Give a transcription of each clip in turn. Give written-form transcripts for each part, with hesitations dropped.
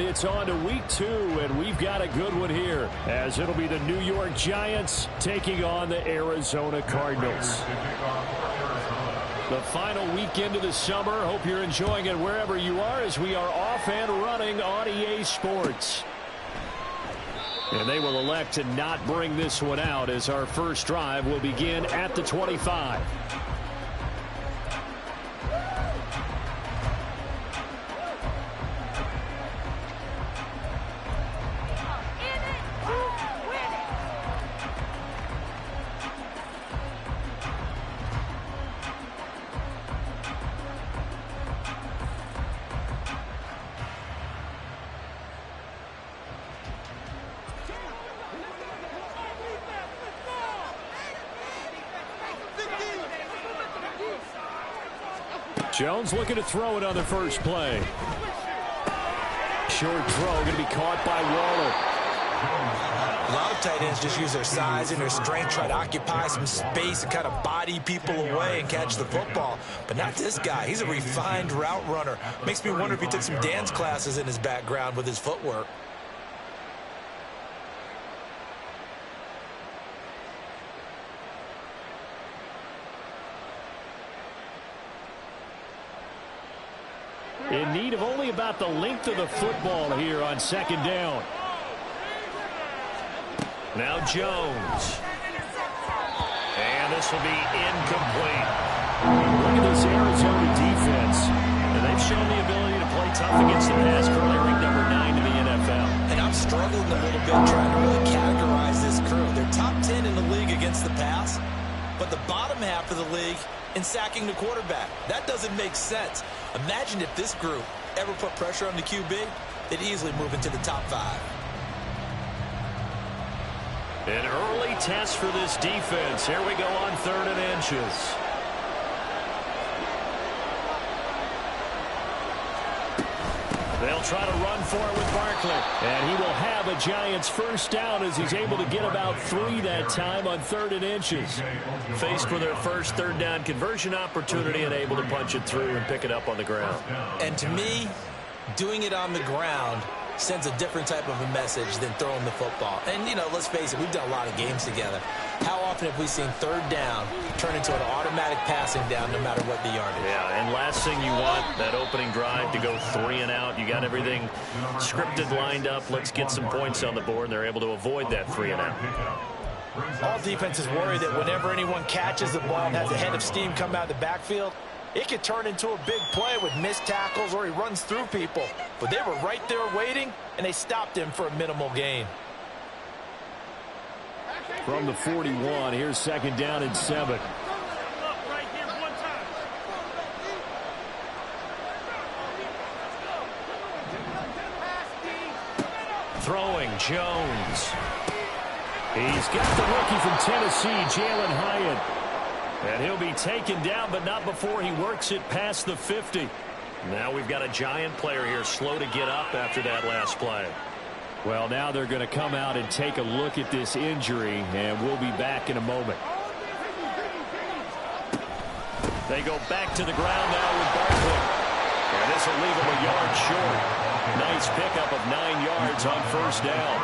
it's on to week 2, and we've got a good one here, as it'll be the New York Giants taking on the Arizona Cardinals. The final weekend of the summer. Hope you're enjoying it wherever you are, as we are off and running on EA Sports. And they will elect to not bring this one out, as our first drive will begin at the 25. Jones looking to throw it on the first play. Short throw going to be caught by Waller. A lot of tight ends just use their size and their strength, try to occupy some space and kind of body people away and catch the football. But not this guy. He's a refined route runner. Makes me wonder if he took some dance classes in his background with his footwork. In need of only about the length of the football here on second down. Now Jones. And this will be incomplete. Look at this Arizona defense. And they've shown the ability to play tough against the pass, currently ranked number 9 in the NFL. And I'm struggling a little bit trying to really categorize this crew. They're top 10 in the league against the pass, but the bottom half of the league in sacking the quarterback. That doesn't make sense. Imagine if this group ever put pressure on the QB, they'd easily move into the top 5. An early test for this defense. Here we go on 3rd and inches. They'll try to run for it with Barkley. And he will have a Giants first down, as he's able to get about 3 that time on 3rd and inches. Faced with their first 3rd down conversion opportunity and able to punch it through and pick it up on the ground. And to me, doing it on the ground sends a different type of a message than throwing the football. And, you know, let's face it, we've done a lot of games together. How often have we seen 3rd down turn into an automatic passing down no matter what the yardage? Yeah, and last thing you want, that opening drive to go 3 and out. You got everything scripted, lined up. Let's get some points on the board, and they're able to avoid that 3 and out. All defenses worry that whenever anyone catches the ball and has a head of steam come out of the backfield, it could turn into a big play with missed tackles or he runs through people. But they were right there waiting, and they stopped him for a minimal gain. From the 41, here's 2nd down and 7. Throwing, Jones. He's got the rookie from Tennessee, Jalen Hyatt. And he'll be taken down, but not before he works it past the 50. Now we've got a Giant player here slow to get up after that last play. Well, now they're going to come out and take a look at this injury, and we'll be back in a moment. They go back to the ground now with Barkley. And this will leave him a yard short. Nice pickup of 9 yards on first down.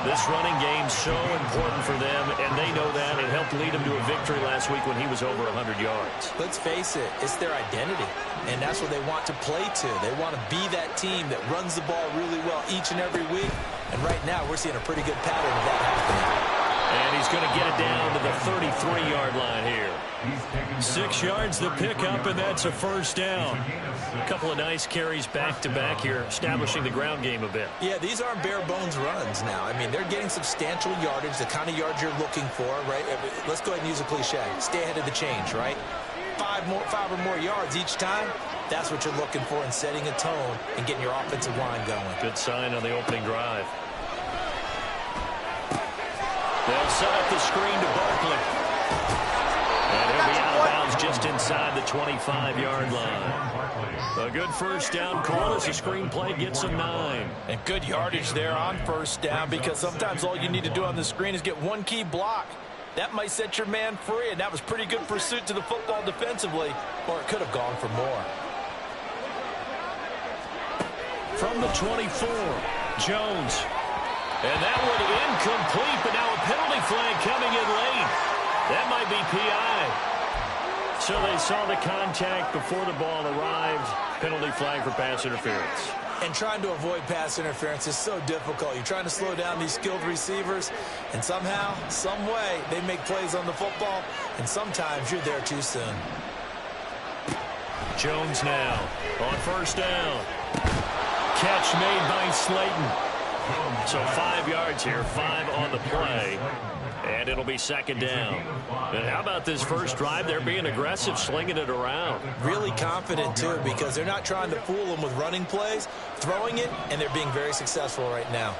This running game's so important for them, and they know that. It helped lead them to a victory last week when he was over 100 yards. Let's face it, it's their identity, and that's what they want to play to. They want to be that team that runs the ball really well each and every week, and right now we're seeing a pretty good pattern of that happening. And he's going to get it down to the 33-yard line here. 6 yards the pickup, and that's a first down. A couple of nice carries back-to-back here, establishing the ground game a bit. Yeah, these aren't bare-bones runs now. I mean, they're getting substantial yardage, the kind of yards you're looking for, right? Let's go ahead and use a cliche. Stay ahead of the change, right? 5 or more yards each time, that's what you're looking for in setting a tone and getting your offensive line going. Good sign on the opening drive. They'll set up the screen to Barkley. And he'll be out of bounds just inside the 25-yard line. A good first down call as the screen play gets him 9. And good yardage there on first down, because sometimes all you need to do on the screen is get one key block. That might set your man free, and that was pretty good pursuit to the football defensively, or it could have gone for more. from the 24. Jones. And that one incomplete, but now a penalty flag coming in late. That might be PI. So they saw the contact before the ball arrived. Penalty flag for pass interference. And trying to avoid pass interference is so difficult. You're trying to slow down these skilled receivers, and somehow, some way, they make plays on the football, and sometimes you're there too soon. Jones now on first down. Catch made by Slayton. So 5 yards here, 5 on the play. And it'll be second down. And how about this first drive? They're being aggressive, slinging it around. Really confident, too, because they're not trying to fool them with running plays, throwing it, and they're being very successful right now.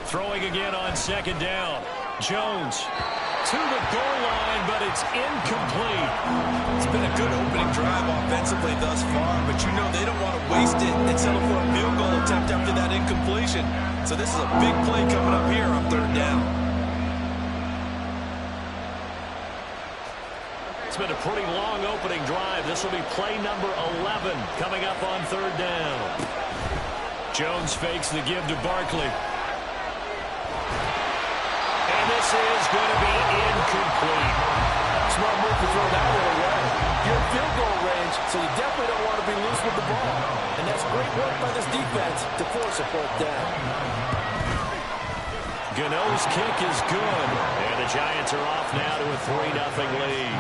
Throwing again on second down. Jones to the goal line, but it's incomplete. It's been a good opening drive offensively thus far, but you know they don't want to waste it and settle for a field goal attempt after that incompletion. So this is a big play coming up here on third down. It's been a pretty long opening drive. This will be play number 11 coming up on third down. Jones fakes the give to Barkley. This is going to be incomplete. Smart move to throw that one away. You're in field goal range, so you definitely don't want to be loose with the ball. And that's great work by this defense to force a fourth down. Gano's kick is good. And the Giants are off now to a 3-0 lead.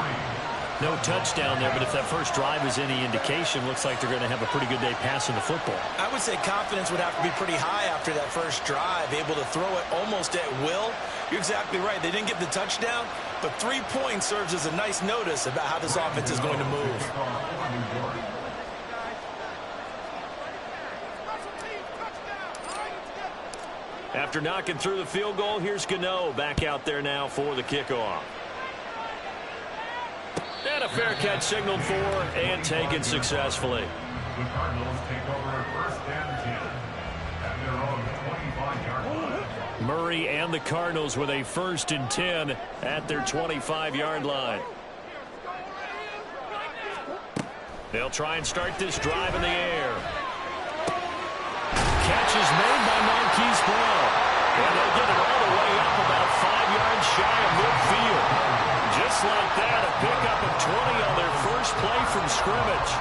No touchdown there, but if that first drive is any indication, looks like they're going to have a pretty good day passing the football. I would say confidence would have to be pretty high after that first drive, able to throw it almost at will. You're exactly right. They didn't get the touchdown, but 3 points serves as a nice notice about how this offense is going to move. After knocking through the field goal, here's Gano back out there now for the kickoff. And a fair catch signaled for and taken successfully. The Cardinals take over at first and 10 at their own 25-yard line. Murray and the Cardinals with a 1st and 10 at their 25-yard line. They'll try and start this drive in the air. Catch is made by Marquise Brown. And they'll get it all the way up about 5 yards shy of midfield. Just like that, a pickup of 20 on their first play from scrimmage.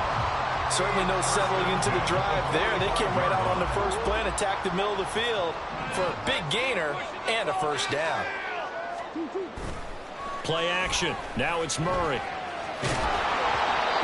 Certainly no settling into the drive there. They came right out on the first play and attacked the middle of the field for a big gainer and a first down. Play action. Now it's Murray.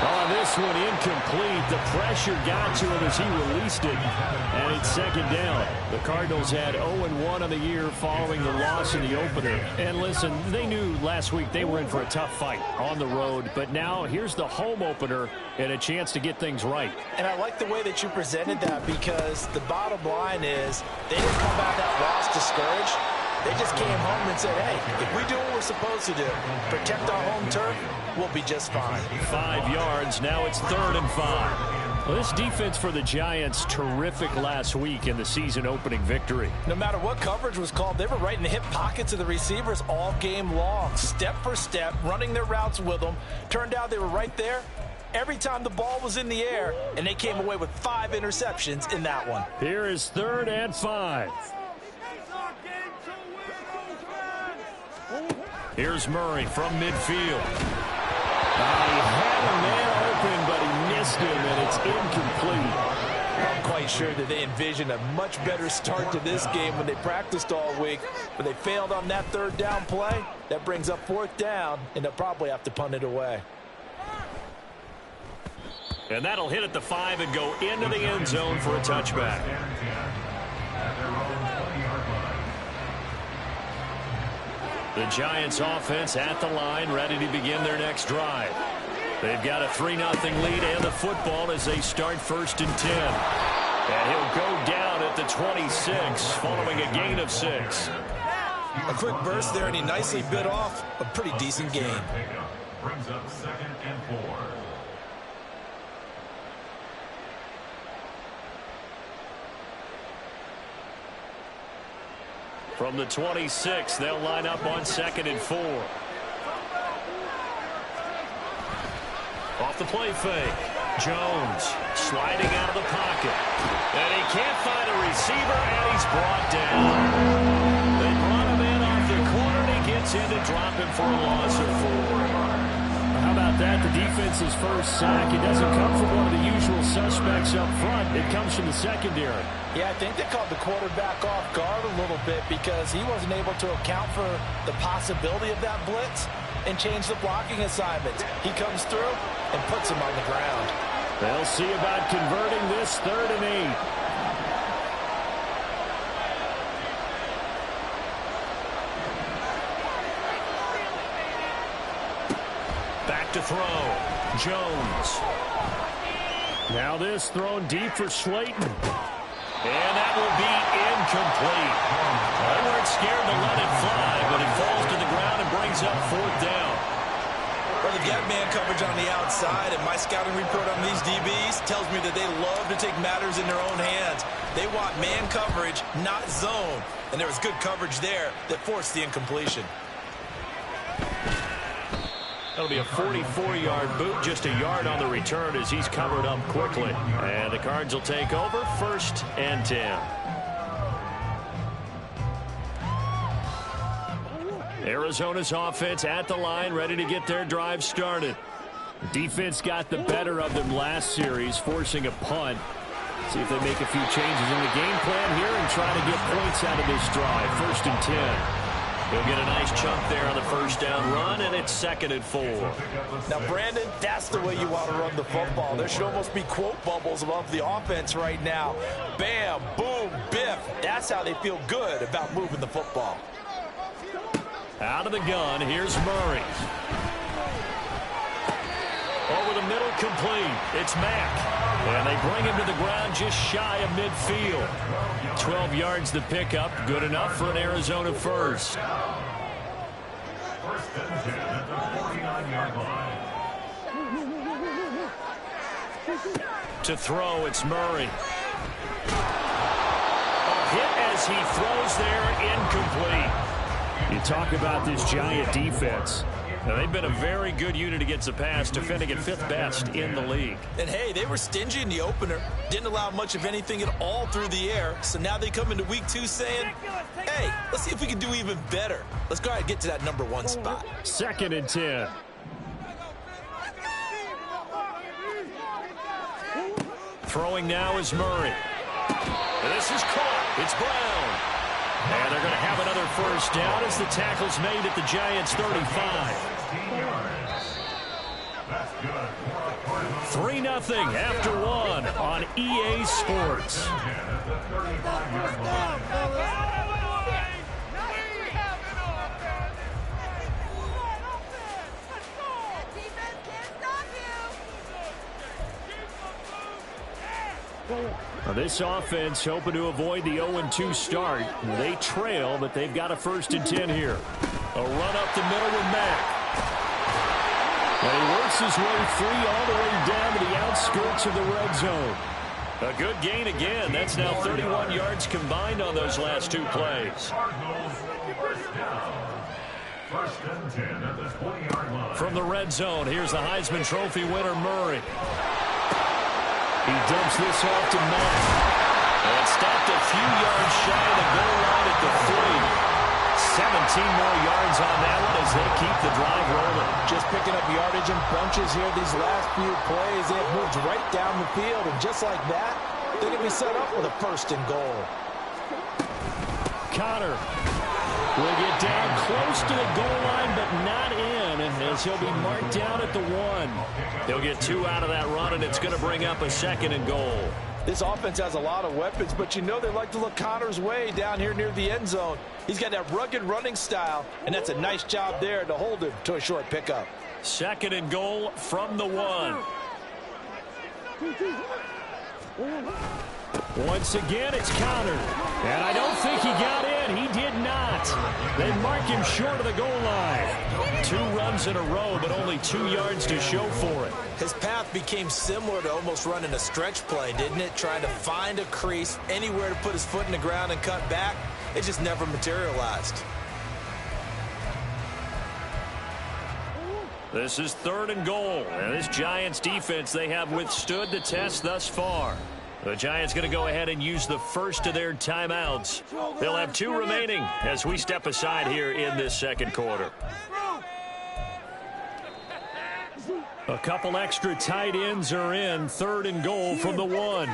On this one, incomplete. The pressure got to him as he released it. And it's second down. The Cardinals had 0-1 on the year following the loss in the opener. And listen, they knew last week they were in for a tough fight on the road. But now here's the home opener and a chance to get things right. And I like the way that you presented that, because the bottom line is they didn't come out of that loss discouraged. They just came home and said, hey, if we do what we're supposed to do, protect our home turf, we'll be just fine. 5 yards. Now it's 3rd and 5. Well, this defense for the Giants, terrific last week in the season-opening victory. No matter what coverage was called, they were right in the hip pockets of the receivers all game long, step for step, running their routes with them. Turned out they were right there every time the ball was in the air, and they came away with 5 interceptions in that one. Here is 3rd and 5. Here's Murray from midfield. He had a man open, but he missed him, and it's incomplete. I'm quite sure that they envisioned a much better start to this game when they practiced all week, but they failed on that 3rd down play. That brings up 4th down, and they'll probably have to punt it away. And that'll hit at the 5 and go into the end zone for a touchback. The Giants offense at the line, ready to begin their next drive. They've got a 3-0 lead and the football as they start 1st and 10. And he'll go down at the 26 following a gain of 6. A quick burst there, and he nicely bit off a pretty decent gain. Brings up 2nd and 4. From the 26, they'll line up on 2nd and 4. Off the play fake. Jones sliding out of the pocket. And he can't find a receiver, and he's brought down. They brought him in off the corner, and he gets in to drop him for a loss of 4. How about that? The defense's first sack. It doesn't come from one of the usual suspects up front. It comes from the secondary. Yeah, I think they caught the quarterback off guard a little bit because he wasn't able to account for the possibility of that blitz and change the blocking assignments. He comes through and puts him on the ground. They'll see about converting this 3rd and 8. Back to throw. Jones. Now this thrown deep for Slayton. And that will be incomplete. They weren't scared to let it fly, but it falls to the ground and brings up 4th down. Well, they've got man coverage on the outside, and my scouting report on these DBs tells me that they love to take matters in their own hands. They want man coverage, not zone. And there was good coverage there that forced the incompletion. That'll be a 44-yard boot, just a yard on the return as he's covered up quickly. And the Cards will take over, 1st and 10. Arizona's offense at the line, ready to get their drive started. Defense got the better of them last series, forcing a punt. See if they make a few changes in the game plan here and try to get points out of this drive. 1st and 10. He'll get a nice chunk there on the 1st down run, and it's 2nd and 4. Now, Brandon, that's the way you want to run the football. There should almost be quote bubbles above the offense right now. Bam, boom, biff. That's how they feel good about moving the football. Out of the gun, here's Murray. Over the middle, complete. It's Mack. And they bring him to the ground just shy of midfield. 12 yards the pickup. Good enough for an Arizona first. 1st and 10 at the 49-yard line. To throw, it's Murray. A hit as he throws there, incomplete. You talk about this Giant defense. Now, they've been a very good unit against the pass, defending at 5th best in the league. And, hey, they were stingy in the opener. Didn't allow much of anything at all through the air. So now they come into week 2 saying, hey, let's see if we can do even better. Let's go ahead and get to that number 1 spot. 2nd and 10. Throwing now is Murray. This is caught. It's Brown. And they're going to have another 1st down as the tackle's made at the Giants' 35. 3-0 after 1 on EA Sports. Now this offense hoping to avoid the 0-2 start. They trail, but they've got a 1st and 10 here. A run up the middle with Mack. And he works his way free all the way down to the outskirts of the red zone. A good gain again. That's now 31 yards combined on those last 2 plays. From the red zone, here's the Heisman Trophy winner, Murray. He dumps this off to Mack. And stopped a few yards shy of the goal line at the 3. 17 more yards on that one as they keep the drive rolling. Just picking up yardage in bunches here these last few plays. They have moved right down the field, and just like that, they're going to be set up with a 1st and goal. Connor will get down close to the goal line, but not in, as he'll be marked down at the 1. He'll get 2 out of that run, and it's going to bring up a 2nd and goal. This offense has a lot of weapons, but you know they like to look Connor's way down here near the end zone. He's got that rugged running style, and that's a nice job there to hold him to a short pickup. 2nd and goal from the 1. Once again, it's Connor. And I don't think he got in. He did not. They mark him short of the goal line. 2 runs in a row, but only 2 yards to show for it. His path became similar to almost running a stretch play, didn't it? Trying to find a crease, anywhere to put his foot in the ground and cut back. It just never materialized. This is 3rd and goal. And this Giants defense, they have withstood the test thus far. The Giants going to go ahead and use the first of their timeouts. They'll have 2 remaining as we step aside here in this second quarter. A couple extra tight ends are in. 3rd and goal from the 1.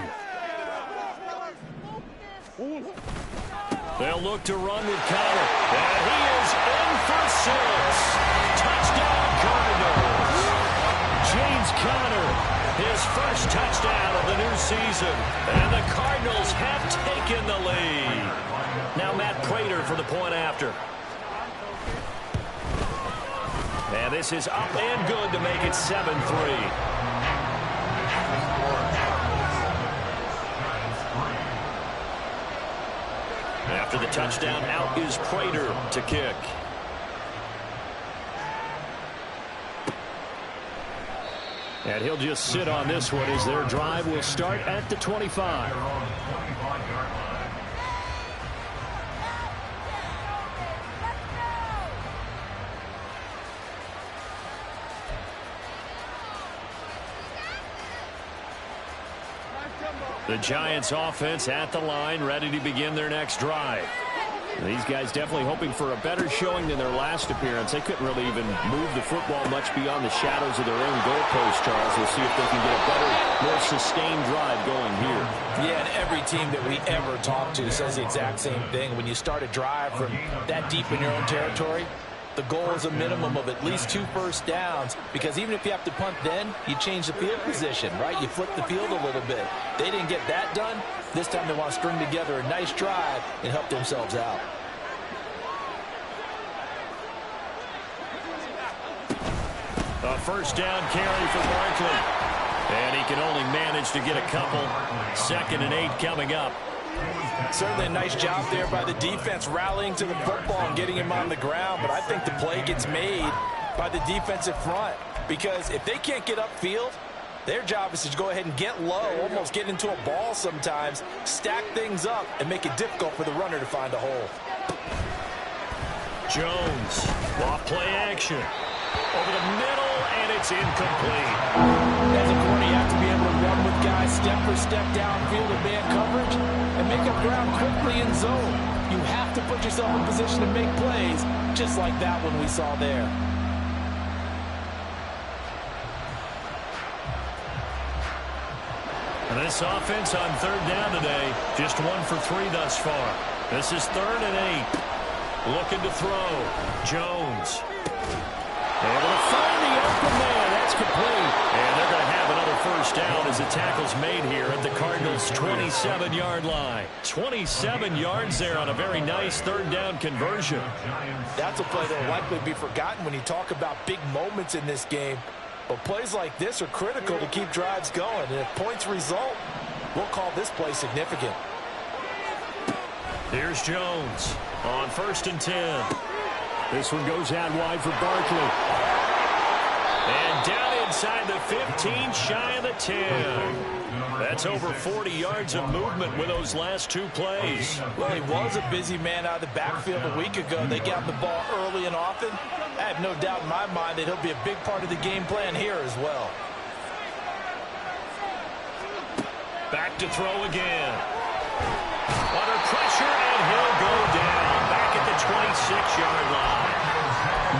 They'll look to run with Conner. And he is in for 6. Touchdown Cardinals. James Conner, his first touchdown of the new season. And the Cardinals have taken the lead. Now Matt Prater for the point after. And this is up and good to make it 7-3. After the touchdown, out is Prater to kick. And he'll just sit on this one as their drive will start at the 25. The Giants offense at the line, ready to begin their next drive. These guys definitely hoping for a better showing than their last appearance. They couldn't really even move the football much beyond the shadows of their own goalpost, Charles. We'll see if they can get a better, more sustained drive going here. Yeah, and every team that we ever talk to says the exact same thing. When you start a drive from that deep in your own territory, the goal is a minimum of at least 2 first downs, because even if you have to punt then, you change the field position, right? You flip the field a little bit. They didn't get that done. This time they want to string together a nice drive and help themselves out. A first down carry for Barkley. And he can only manage to get a couple. 2nd and 8 coming up. Certainly a nice job there by the defense rallying to the football and getting him on the ground, but I think the play gets made by the defensive front, because if they can't get upfield, their job is to go ahead and get low, almost get into a ball sometimes, stack things up, and make it difficult for the runner to find a hole. Jones, off play action. Over the middle, and it's incomplete. As a corner, you have to be able to run with guys step for step downfield in man coverage and make up ground quickly in zone. You have to put yourself in position to make plays, just like that one we saw there. And this offense on 3rd down today, just 1 for 3 thus far. This is 3rd and 8. Looking to throw. Jones. Able to find the open man. That's complete. And they're going to have another first down as the tackle's made here at the Cardinals' 27-yard line. 27 yards there on a very nice 3rd down conversion. That's a play that will likely be forgotten when you talk about big moments in this game. But plays like this are critical to keep drives going. And if points result, we'll call this play significant. Here's Jones on 1st and 10. This one goes out wide for Barkley. And down inside the 15, shy of the 10. That's over 40 yards of movement with those last 2 plays. Well, he was a busy man out of the backfield a week ago. They got the ball early and often. I have no doubt in my mind that he'll be a big part of the game plan here as well. Back to throw again. Under pressure, and he'll go down back at the 26-yard line.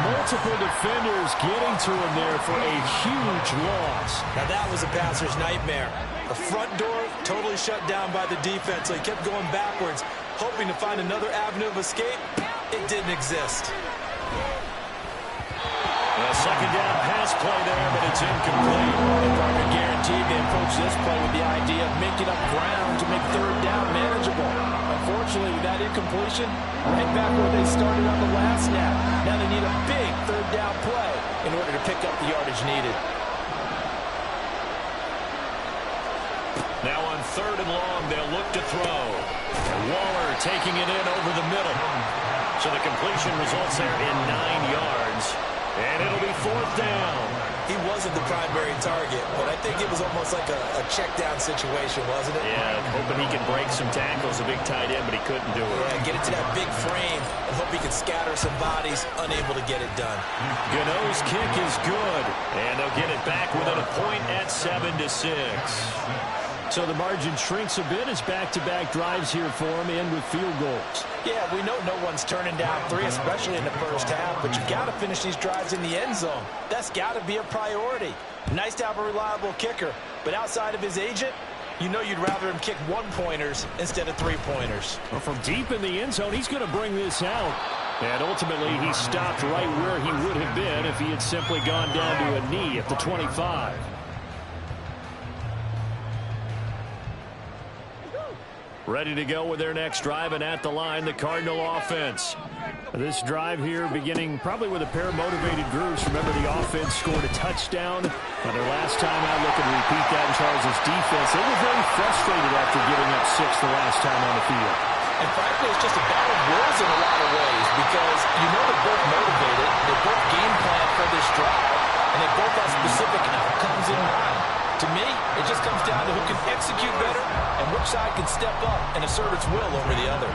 Multiple defenders getting to him there for a huge loss. Now that was a passer's nightmare. The front door totally shut down by the defense, so he kept going backwards, hoping to find another avenue of escape. It didn't exist. A 2nd down pass play there, but it's incomplete. And Parker guaranteed they approach this play with the idea of making up ground to make 3rd down manageable. Unfortunately, with that incompletion, right back where they started on the last snap. Now they need a big 3rd down play in order to pick up the yardage needed. Now on 3rd and long, they'll look to throw. And Waller taking it in over the middle. So the completion results there in 9 yards. And it'll be 4th down. he wasn't the primary target, but I think it was almost like a check-down situation, wasn't it? Yeah, hoping he could break some tackles, a big tight end, but he couldn't do it. Yeah, get it to that big frame and hope he can scatter some bodies, unable to get it done. Gano's kick is good, and they'll get it back within a point at 7-6. So the margin shrinks a bit as back-to-back drives here for him end with field goals. Yeah, we know no one's turning down 3, especially in the first half, but you got to finish these drives in the end zone. That's got to be a priority. Nice to have a reliable kicker, but outside of his agent, you know you'd rather him kick 1-pointers instead of 3-pointers. Well, from deep in the end zone, he's going to bring this out. And ultimately, he stopped right where he would have been if he had simply gone down to a knee at the 25. Ready to go with their next drive, and at the line, the Cardinal offense. This drive here beginning probably with a pair of motivated groups. Remember, the offense scored a touchdown. On their last time out, looking to repeat that in Charles' defense. They were very frustrated after giving up 6 the last time on the field. And frankly, it's just a battle of wills in a lot of ways because you know they're both motivated, they both game plan for this drive, and they both have specific outcomes in mind. To me, it just comes down to who can execute better and which side can step up and assert its will over the other.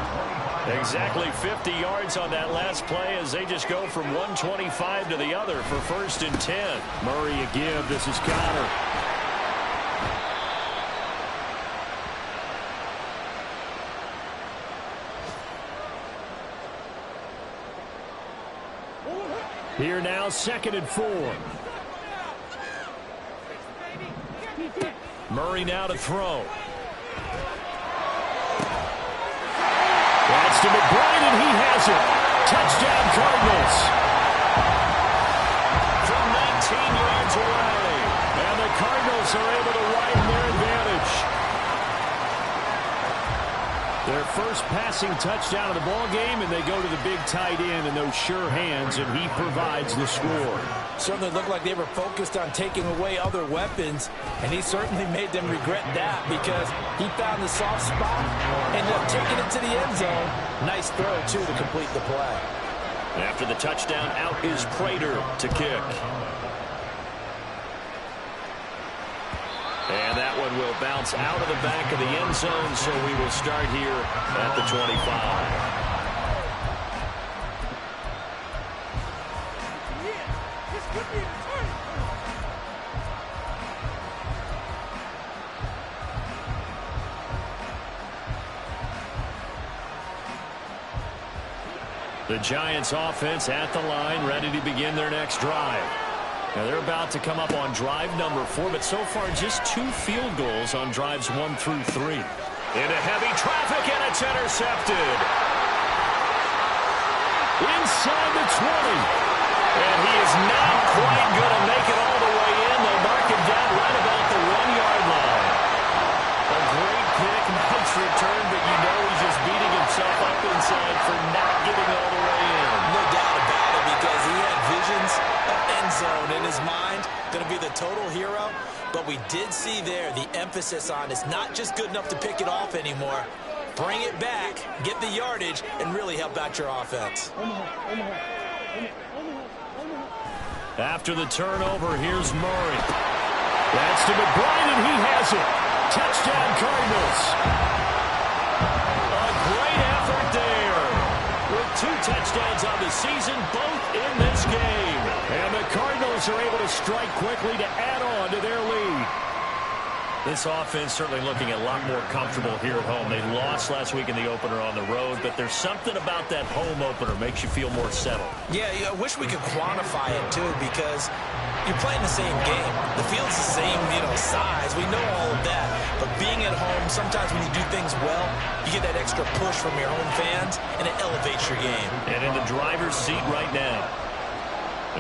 Exactly 50 yards on that last play as they just go from 125 to the other for 1st and 10. Murray a give. This is Connor. Here now, 2nd and 4. Murray now to throw. That's to McBride, and he has it. Touchdown, Cardinals. From 19 yards away. And the Cardinals are able to widen their advantage. Their first passing touchdown of the ball game, and they go to the big tight end in those sure hands, and he provides the score. Certainly looked like they were focused on taking away other weapons, and he certainly made them regret that because he found the soft spot, ended up taking it to the end zone. Nice throw, too, to complete the play. After the touchdown, out is Prater to kick. And that one will bounce out of the back of the end zone, so we will start here at the 25. The Giants offense at the line, ready to begin their next drive. Now they're about to come up on drive number 4, but so far just 2 field goals on drives 1 through 3. Into heavy traffic, and it's intercepted. Inside the 20. And he is not quite going to make it all the way in. They'll mark him down right about the 1-yard line. A great pick, nice return, but you know he's just beating himself up inside for not getting all the way in. No doubt about it, because he had visions of end zone in his mind. Going to be the total hero. But we did see there the emphasis on it's not just good enough to pick it off anymore. Bring it back, get the yardage, and really help out your offense. After the turnover, here's Murray. That's to McBride, and he has it. Touchdown, Cardinals. A great effort there. With 2 touchdowns on the season, both in this game. And the Cardinals are able to strike quickly to add on to their lead. This offense certainly looking a lot more comfortable here at home. They lost last week in the opener on the road, but there's something about that home opener makes you feel more settled. Yeah, I wish we could quantify it, too, because you're playing the same game. The field's the same, size. We know all of that. But being at home, sometimes when you do things well, you get that extra push from your home fans, and it elevates your game. And in the driver's seat right now.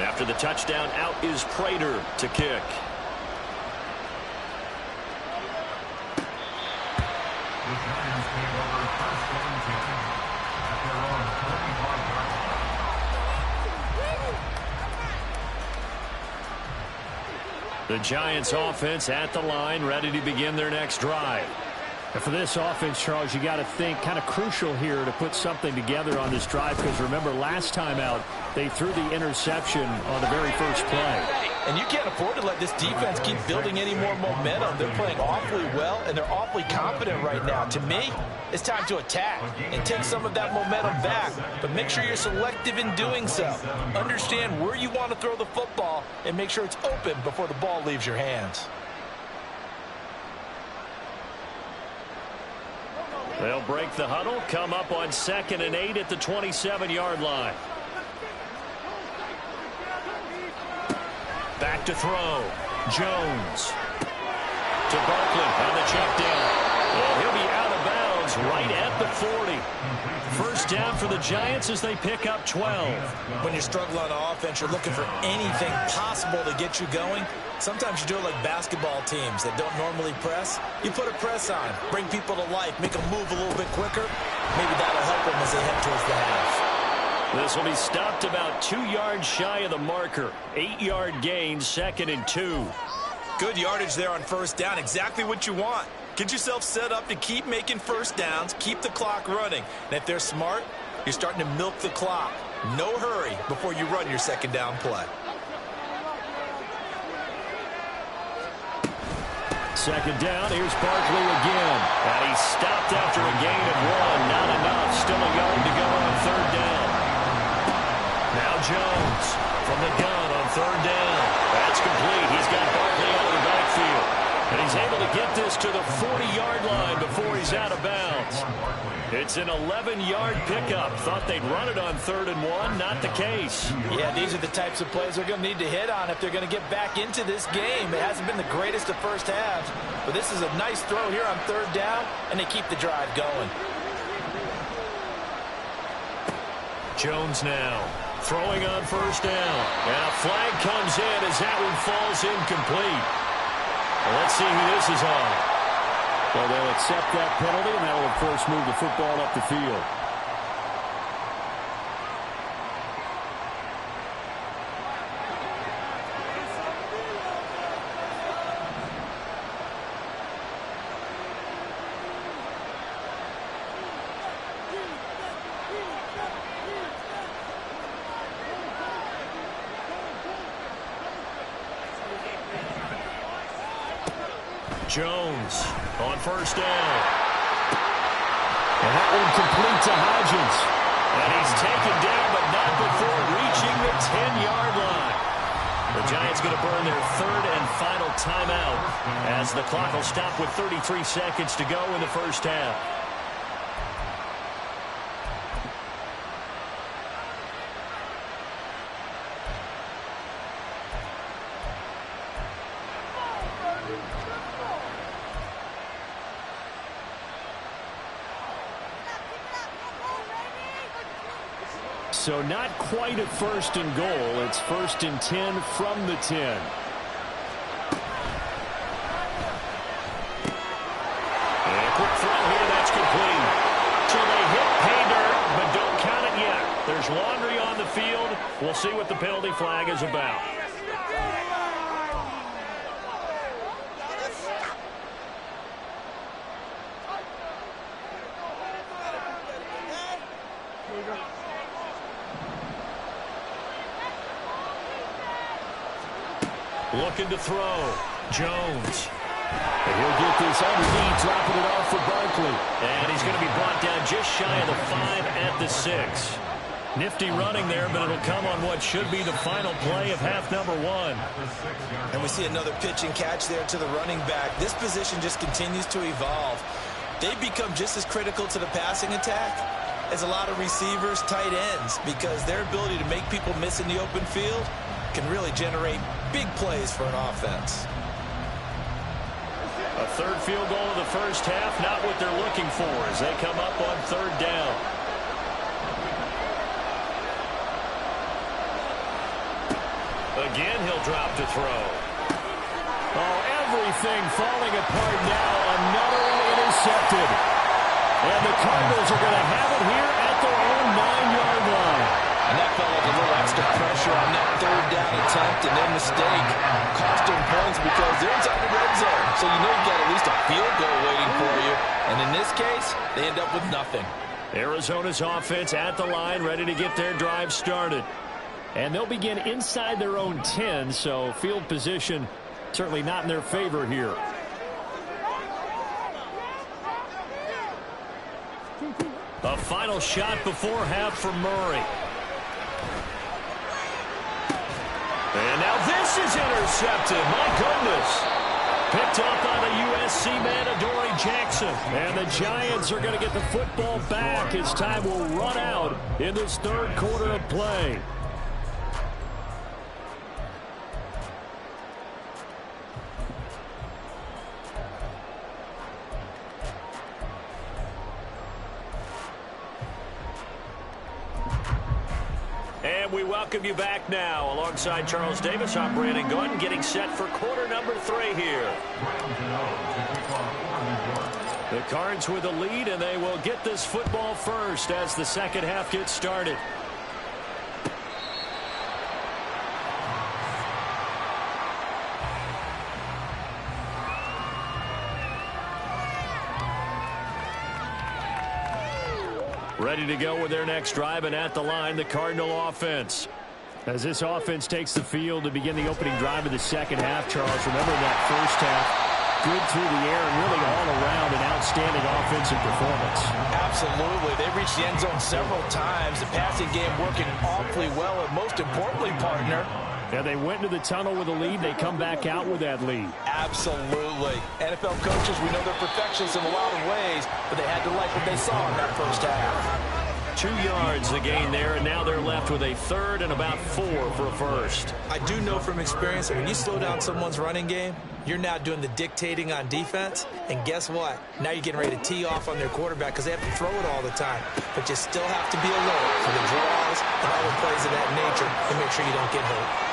After the touchdown, out is Prater to kick. The Giants take over 1st and 10 at their own 25-yard line. The Giants offense at the line, ready to begin their next drive. And for this offense, Charles, you got to think kind of crucial here to put something together on this drive, because remember last time out, they threw the interception on the very first play. And you can't afford to let this defense keep building any more momentum. They're playing awfully well, and they're awfully confident right now. To me, it's time to attack and take some of that momentum back. But make sure you're selective in doing so. Understand where you want to throw the football and make sure it's open before the ball leaves your hands. They'll break the huddle, come up on 2nd and 8 at the 27-yard line. Back to throw. Jones. To Barkley on the check down. And he'll be out of bounds right at the 40. First down for the Giants as they pick up 12. When you struggle on offense, you're looking for anything possible to get you going. Sometimes you do it like basketball teams that don't normally press. You put a press on, bring people to life, make them move a little bit quicker. Maybe that'll help them as they head towards the half. This will be stopped about 2 yards shy of the marker. 8-yard gain, 2nd and 2. Good yardage there on first down. Exactly what you want. Get yourself set up to keep making first downs, keep the clock running. And if they're smart, you're starting to milk the clock. No hurry before you run your second down play. Second down, here's Barkley again. And he's stopped after a gain of 1. Not enough. Still a yard to go on third down. Now Jones from the gun on third down. That's complete. He's got Barkley out of the backfield. And he's able to get this to the 40-yard line before he's out of bounds. It's an 11-yard pickup. Thought they'd run it on 3rd and 1. Not the case. Yeah, these are the types of plays they're going to need to hit on if they're going to get back into this game. It hasn't been the greatest of first halves, but this is a nice throw here on third down, and they keep the drive going. Jones now throwing on first down. And a flag comes in as that one falls incomplete. Well, let's see who this is on. Well, they'll accept that penalty, and that will, of course, move the football up the field. Jones on first down. And that one complete to Hodgins. And he's taken down, but not before reaching the 10-yard line. The Giants going to burn their 3rd and final timeout as the clock will stop with 33 seconds to go in the first half. So not quite a 1st and goal. It's 1st and 10 from the 10. And a quick throw here. That's complete. So they hit pay dirt, but don't count it yet. There's laundry on the field. We'll see what the penalty flag is about. Looking to throw. Jones. And he'll get this underneath, dropping it off for Barkley. And he's going to be brought down just shy of the 5 at the 6. Nifty running there, but it'll come on what should be the final play of half number 1. And we see another pitch and catch there to the running back. This position just continues to evolve. They become just as critical to the passing attack as a lot of receivers, tight ends, because their ability to make people miss in the open field can really generate big plays for an offense. A 3rd field goal of the first half, not what they're looking for as they come up on 3rd down. Again, he'll drop to throw. Oh, everything falling apart now. Another one intercepted. And the Cardinals are going to have it here at their own 9-yard line. And that felt like a little extra pressure on that 3rd down attempt, and their mistake cost them points because they're inside the red zone. So you know you got at least a field goal waiting for you. And in this case, they end up with nothing. Arizona's offense at the line, ready to get their drive started. And they'll begin inside their own 10, so field position certainly not in their favor here. A final shot before half for Murray. And now this is intercepted. My goodness. Picked up by the USC man, Adoree Jackson. And the Giants are going to get the football back as time will run out in this third quarter of play. And we welcome you back now. Alongside Charles Davis, I'm Brandon Gaudin, getting set for quarter number 3 here. The Cards with the lead, and they will get this football first as the second half gets started. Ready to go with their next drive, and at the line, the Cardinal offense. As this offense takes the field to begin the opening drive of the second half, Charles, remember that first half, good through the air and really all around an outstanding offensive performance. Absolutely. They reached the end zone several times. The passing game working awfully well, and most importantly, partner, yeah, they went into the tunnel with a lead. They come back out with that lead. Absolutely. NFL coaches, we know they're perfectionists in a lot of ways, but they had to like what they saw in that first half. 2 yards the gain there, and now they're left with a third and about 4 for a first. I do know from experience that when you slow down someone's running game, you're now doing the dictating on defense, and guess what? Now you're getting ready to tee off on their quarterback because they have to throw it all the time. But you still have to be alert for the draws and other plays of that nature to make sure you don't get hurt.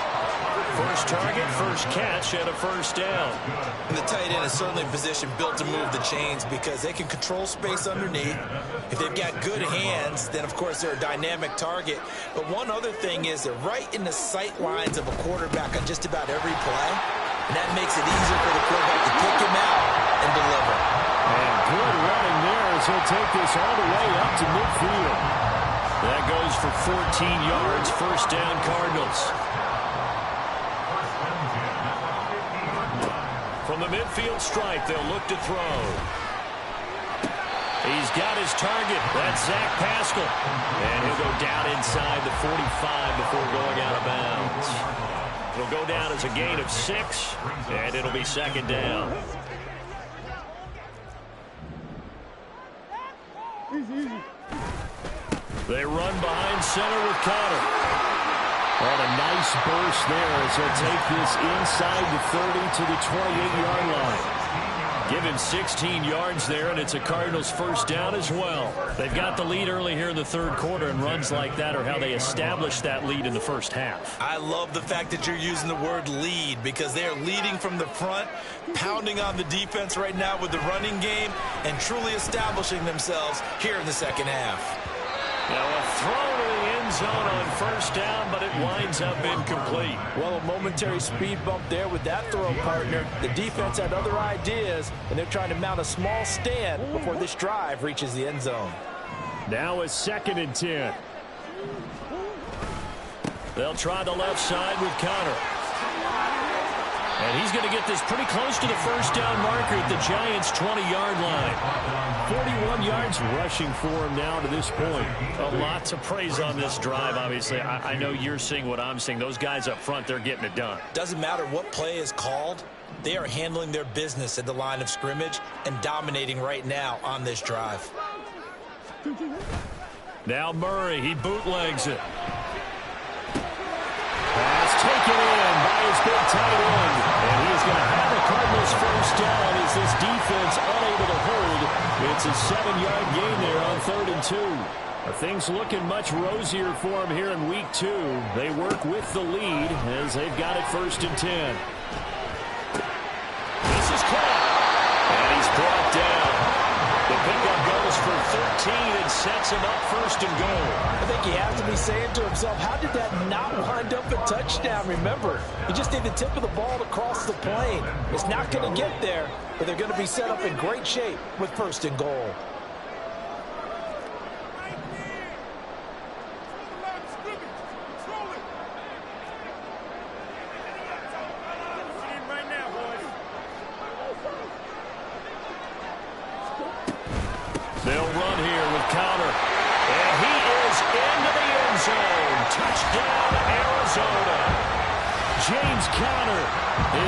First target, first catch, and a first down. And the tight end is certainly a position built to move the chains because they can control space underneath. If they've got good hands, then, of course, they're a dynamic target. But one other thing is they're right in the sight lines of a quarterback on just about every play. And that makes it easier for the quarterback to pick him out and deliver. And good running there as he'll take this all the way up to midfield. That goes for 14 yards, first down Cardinals. From the midfield stripe, they'll look to throw. He's got his target. That's Zach Pascal. And he'll go down inside the 45 before going out of bounds. It'll go down as a gain of 6, and it'll be second down. They run behind center with Connor. And a nice burst there as he'll take this inside the 30 to the 28-yard line. Give him 16 yards there, and it's a Cardinals first down as well. They've got the lead early here in the third quarter, and runs like that are how they established that lead in the first half. I love the fact that you're using the word lead because they are leading from the front, pounding on the defense right now with the running game, and truly establishing themselves here in the second half. Now a throw to the end zone on first down, but it winds up incomplete. Well, a momentary speed bump there with that throw, partner. The defense had other ideas, and they're trying to mount a small stand before this drive reaches the end zone. Now a 2nd and 10. They'll try the left side with Connor. And he's going to get this pretty close to the first down marker at the Giants' 20-yard line. 41 yards rushing for him now to this point. A lot to praise on this drive, obviously. I know you're seeing what I'm seeing. Those guys up front, they're getting it done. Doesn't matter what play is called. They are handling their business at the line of scrimmage and dominating right now on this drive. Now Murray, he bootlegs it. Pass taken in by his big tight end. And he is going to have the Cardinals first down as this defense unable to hold. It's a 7-yard gain there on 3rd and 2. Things looking much rosier for him here in week 2. They work with the lead as they've got it 1st and 10. This is caught. And he's brought down. The pickup goes for 13 and sets him up 1st and goal. I think he has to be saying to himself, how did that not wind up a touchdown? Remember, you just need the tip of the ball to cross the plane. It's not going to get there, but they're going to be set up in great shape with 1st and goal. James Conner is